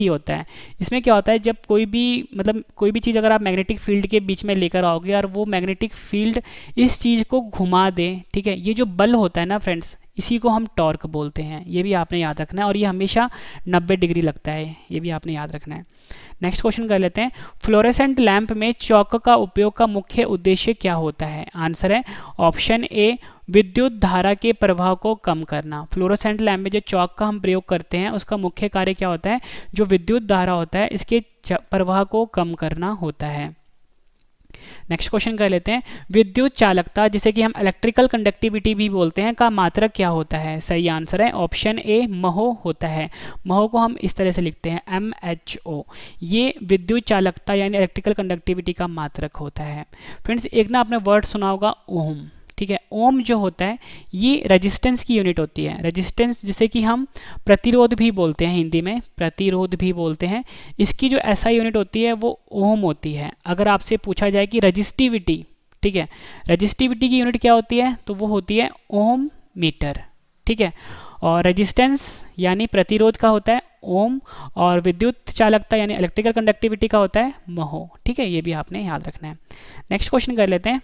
ही होता है। इसमें क्या होता है, जब कोई भी मतलब कोई भी चीज़ अगर आप मैग्नेटिक फील्ड के बीच में लेकर आओगे और वो मैग्नेटिक फील्ड इस चीज़ को घुमा दे, ठीक है, ये जो बल होता है ना फ्रेंड्स, इसी को हम टॉर्क बोलते हैं। ये भी आपने याद रखना है और ये हमेशा 90 डिग्री लगता है, ये भी आपने याद रखना है। नेक्स्ट क्वेश्चन कर लेते हैं, फ्लोरेसेंट लैंप में चौक का उपयोग का मुख्य उद्देश्य क्या होता है? आंसर है ऑप्शन ए, विद्युत धारा के प्रवाह को कम करना। फ्लोरोसेंट लैंप में जो चौक का हम प्रयोग करते हैं उसका मुख्य कार्य क्या होता है? जो विद्युत धारा होता है इसके प्रवाह को कम करना होता है। नेक्स्ट क्वेश्चन कर लेते हैं, विद्युत चालकता जिसे कि हम इलेक्ट्रिकल कंडक्टिविटी भी बोलते हैं का मात्रक क्या होता है? सही आंसर है ऑप्शन ए, महो होता है। महो को हम इस तरह से लिखते हैं MHO। ये विद्युत चालकता यानी इलेक्ट्रिकल कंडक्टिविटी का मात्रक होता है। फ्रेंड्स एक ना आपने वर्ड सुना होगा ओम, ठीक है। ओम जो होता है ये रेजिस्टेंस की यूनिट होती है। रेजिस्टेंस जिसे कि हम प्रतिरोध भी बोलते हैं, हिंदी में प्रतिरोध भी बोलते हैं। इसकी जो SI यूनिट होती है वो ओम होती है। अगर आपसे पूछा जाए कि रजिस्टिविटी, ठीक है, रजिस्टिविटी की यूनिट क्या होती है, तो वो होती है ओम मीटर, ठीक है। और रेजिस्टेंस यानी प्रतिरोध का होता है ओम, और विद्युत चालकता यानी इलेक्ट्रिकल कंडक्टिविटी का होता है महो, ठीक है। ये भी आपने याद रखना है। नेक्स्ट क्वेश्चन कर लेते हैं,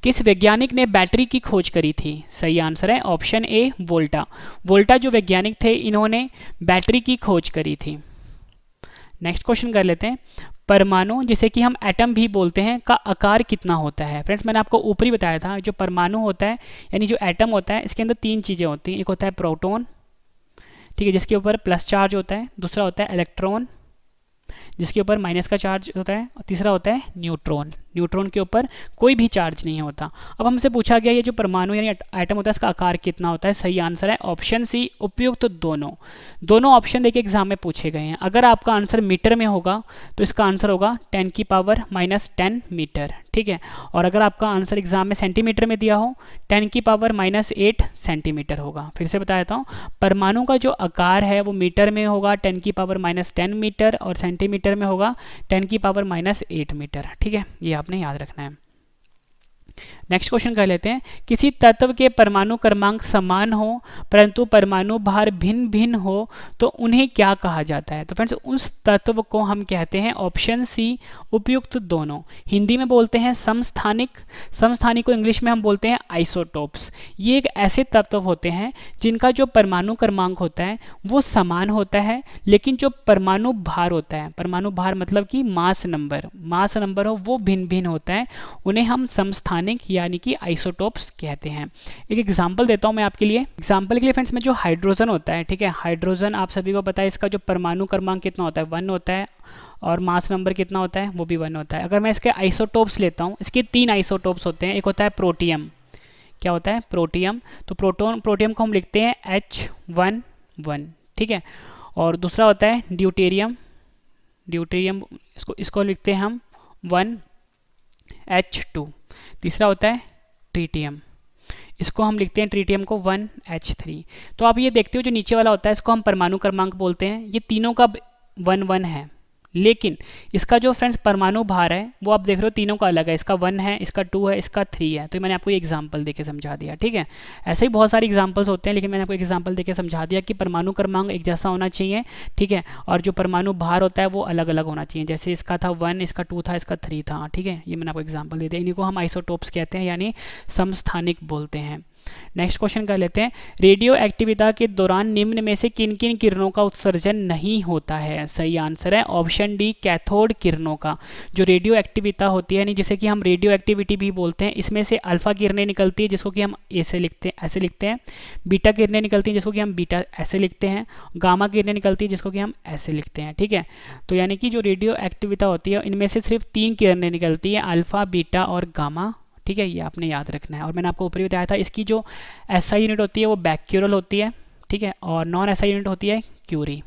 किस वैज्ञानिक ने बैटरी की खोज करी थी? सही आंसर है ऑप्शन ए, वोल्टा। वोल्टा जो वैज्ञानिक थे इन्होंने बैटरी की खोज करी थी। नेक्स्ट क्वेश्चन कर लेते हैं, परमाणु जिसे कि हम एटम भी बोलते हैं का आकार कितना होता है? फ्रेंड्स मैंने आपको ऊपर ही बताया था, जो परमाणु होता है यानी जो एटम होता है इसके अंदर 3 चीज़ें होती हैं। एक होता है प्रोटॉन, ठीक है, जिसके ऊपर प्लस चार्ज होता है। दूसरा होता है इलेक्ट्रॉन जिसके ऊपर माइनस का चार्ज होता है। और तीसरा होता है न्यूट्रॉन, न्यूट्रॉन के ऊपर कोई भी चार्ज नहीं होता। अब हमसे पूछा गया ये जो परमाणु यानी एटम होता है इसका आकार कितना होता है? सही आंसर है ऑप्शन सी, उपयुक्त तो दोनों ऑप्शन देखिए एग्जाम में पूछे गए हैं। अगर आपका आंसर मीटर में होगा तो इसका आंसर होगा 10⁻⁻10 मीटर, ठीक है। और अगर आपका आंसर एग्जाम में सेंटीमीटर में दिया हो 10⁻⁻8 सेंटीमीटर होगा। फिर से बता देता हूँ, परमाणु का जो आकार है वो मीटर में होगा 10⁻⁻10 मीटर और सेंटीमीटर में होगा 10⁻⁻8 मीटर, ठीक है। ये आपने याद रखना है। नेक्स्ट क्वेश्चन कर लेते हैं, किसी तत्व के परमाणु क्रमांक समान हो परंतु परमाणु भार भिन्न भिन्न हो तो उन्हें क्या कहा जाता है? तो फ्रेंड्स उस तत्व को हम कहते हैं ऑप्शन सी, उपयुक्त दोनों। हिंदी में बोलते हैं समस्थानिक, समस्थानिक को इंग्लिश में हम बोलते हैं आइसोटोप्स। ये एक ऐसे तत्व होते हैं जिनका जो परमाणु क्रमांक होता है वो समान होता है, लेकिन जो परमाणु भार होता है, परमाणु भार मतलब कि मास नंबर हो वो भिन्न भिन्न होता है, उन्हें हम समस्थानिक यानी कि आइसोटोप्स कहते हैं। एक एग्जांपल देता हूं मैं आपके लिए। एग्जांपल के लिए फ्रेंड्स में जो हाइड्रोजन होता है, ठीक है, हाइड्रोजन आप सभी को पता है इसका जो परमाणु क्रमांक कितना होता है? 1 होता है और मास नंबर कितना होता है? वो भी 1 होता है। अगर मैं इसके आइसोटोप्स लेता हूं, इसके 3 आइसोटोप्स होते हैं। एक होता है प्रोटियम, क्या होता है? प्रोटियम। तो प्रोटियम को हम लिखते हैं H11, ठीक है। और दूसरा होता है ड्यूटेरियम, इसको लिखते हैं हम 1H2। तीसरा होता है ट्रीटियम, इसको हम लिखते हैं ट्रीटियम को 1H3। तो आप ये देखते हो जो नीचे वाला होता है इसको हम परमाणु क्रमांक बोलते हैं। ये तीनों का 1 है, लेकिन इसका जो फ्रेंड्स परमाणु भार है वो आप देख रहे हो तीनों का अलग है। इसका 1 है, इसका 2 है, इसका 3 है। तो मैंने आपको ये एग्जांपल देके समझा दिया, ठीक है। ऐसे ही बहुत सारे एग्जांपल्स होते हैं, लेकिन मैंने आपको एग्जांपल देके समझा दिया कि परमाणु क्रमांक एक जैसा होना चाहिए, ठीक है, और जो परमाणु भार होता है वो अलग अलग होना चाहिए। जैसे इसका था 1, इसका 2 था, इसका 3 था, ठीक है। ये मैंने आपको एग्जाम्पल दे दिया। इन्हीं को हम आइसोटोप्स कहते हैं यानी समस्थानिक बोलते हैं। नेक्स्ट क्वेश्चन कर लेते हैं, रेडियो एक्टिविटी के दौरान निम्न में से किन किन किरणों का उत्सर्जन नहीं होता है? सही आंसर है ऑप्शन डी, कैथोड किरणों का। जो रेडियो एक्टिविटी होती है यानी जिसे कि हम रेडियो एक्टिविटी भी बोलते हैं, इसमें से अल्फा किरणें निकलती है जिसको कि हम ऐसे लिखते हैं, बीटा किरणें निकलती हैं जिसको कि हम बीटा ऐसे लिखते हैं, गामा किरणें निकलती है जिसको कि हम ऐसे लिखते हैं, ठीक है। तो यानी कि जो रेडियो एक्टिविटी होती है इनमें से सिर्फ 3 किरणें निकलती है, अल्फा, बीटा और गामा, ठीक है। ये आपने याद रखना है। और मैंने आपको ऊपर ही बताया था इसकी जो SI यूनिट होती है वो बैक्यूरल होती है, ठीक है, और नॉन SI यूनिट होती है क्यूरी।